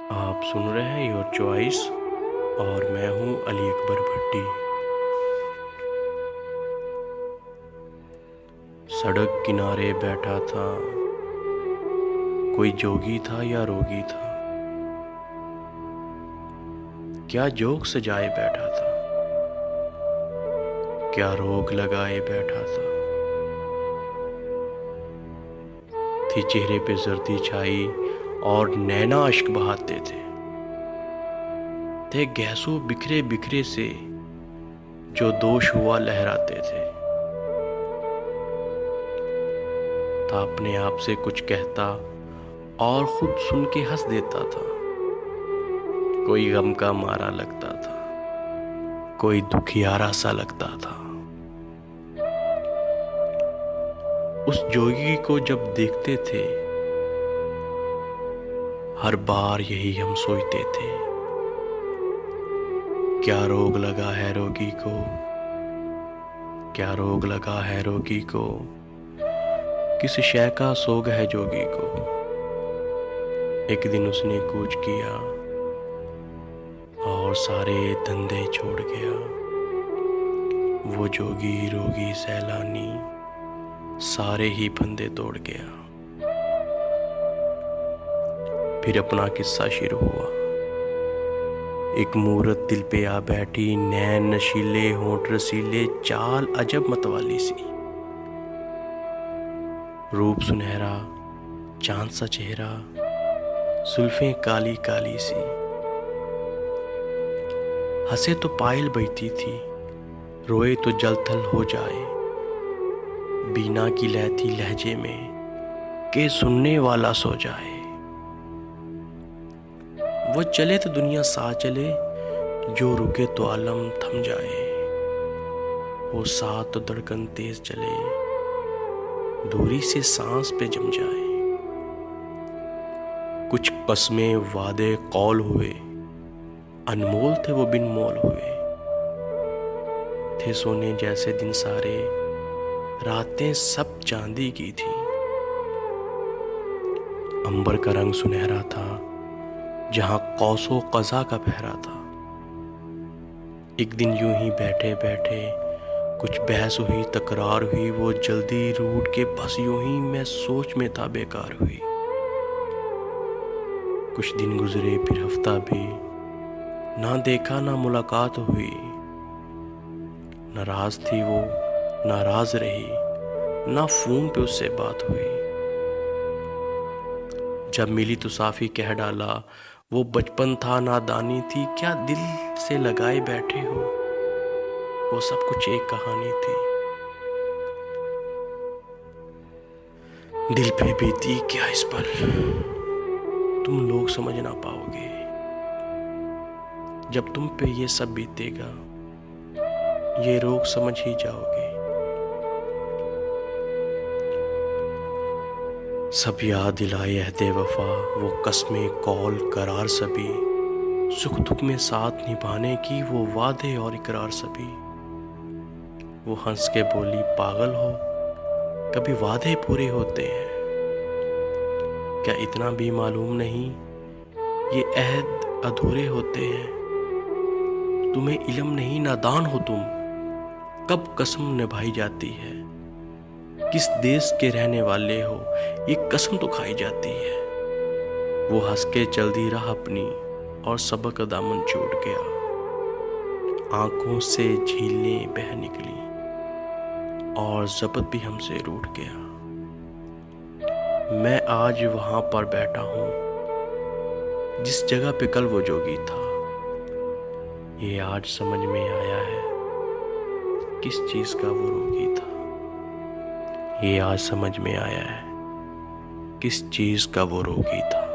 आप सुन रहे हैं योर चॉइस और मैं हूं अली अकबर भट्टी। सड़क किनारे बैठा था, कोई जोगी था या रोगी था, क्या जोक सजाए बैठा था, क्या रोग लगाए बैठा था। थी चेहरे पे जर्दी छाई और नैना अश्क बहाते थे गैसों बिखरे बिखरे से जो दोष हुआ लहराते थे। था अपने आप से कुछ कहता और खुद सुन के हंस देता था। कोई गम का मारा लगता था, कोई दुखियारा सा लगता था। उस जोगी को जब देखते थे, हर बार यही हम सोचते थे, क्या रोग लगा है रोगी को, क्या रोग लगा है रोगी को, किस शय का सोग है जोगी को। एक दिन उसने कूच किया और सारे धंधे छोड़ गया। वो जोगी रोगी सैलानी सारे ही फंदे तोड़ गया। फिर अपना किस्सा शुरू हुआ। एक मूरत दिल पे आ बैठी, नैन नशीले होंठ रसीले, चाल अजब मतवाली सी, रूप सुनहरा चांद सा चेहरा, जुल्फें काली काली सी। हंसे तो पायल बजती थी, रोए तो जल थल हो जाए। बीना की लहती लहजे में के सुनने वाला सो जाए। वो चले तो दुनिया सा चले, जो रुके तो आलम थम जाए। वो साथ तो धड़कन तेज चले, दूरी से सांस पे जम जाए। कुछ कस्में वादे कौल हुए, अनमोल थे वो बिन मोल हुए। थे सोने जैसे दिन सारे, रातें सब चांदी की थी। अंबर का रंग सुनहरा था, जहां कौसो कज़ा का पहरा था। एक दिन यूं ही बैठे बैठे कुछ बहस हुई, तकरार हुई। वो जल्दी रूठ के बस यूं ही मैं सोच में था बेकार हुई। कुछ दिन गुजरे फिर हफ्ता भी, ना देखा ना मुलाकात हुई। नाराज थी वो नाराज रही, ना फोन पे उससे बात हुई। जब मिली तो साफी कह डाला, वो बचपन था नादानी थी। क्या दिल से लगाए बैठे हो, वो सब कुछ एक कहानी थी। दिल पे बीती क्या इस पर, तुम लोग समझ ना पाओगे। जब तुम पे ये सब बीतेगा, ये रोग समझ ही जाओगे। सब याद दिलाए अहदे वफा, वो कस्में कौल करार सभी। सुख दुख में साथ निभाने की वो वादे और इकरार सभी। वो हंस के बोली पागल हो, कभी वादे पूरे होते हैं। क्या इतना भी मालूम नहीं, ये अहद अधूरे होते हैं। तुम्हें इल्म नहीं, नादान हो तुम, कब कसम निभाई जाती है। किस देश के रहने वाले हो, ये कसम तो खाई जाती है। वो हंस के चल दी राह अपनी और सबक दामन छूट गया। आंखों से झीलें बह निकली और जबत भी हमसे रूठ गया। मैं आज वहां पर बैठा हूं, जिस जगह पे कल वो जोगी था। ये आज समझ में आया है, किस चीज का वो रोगी था। ये आज समझ में आया है, किस चीज का वो रोगी था।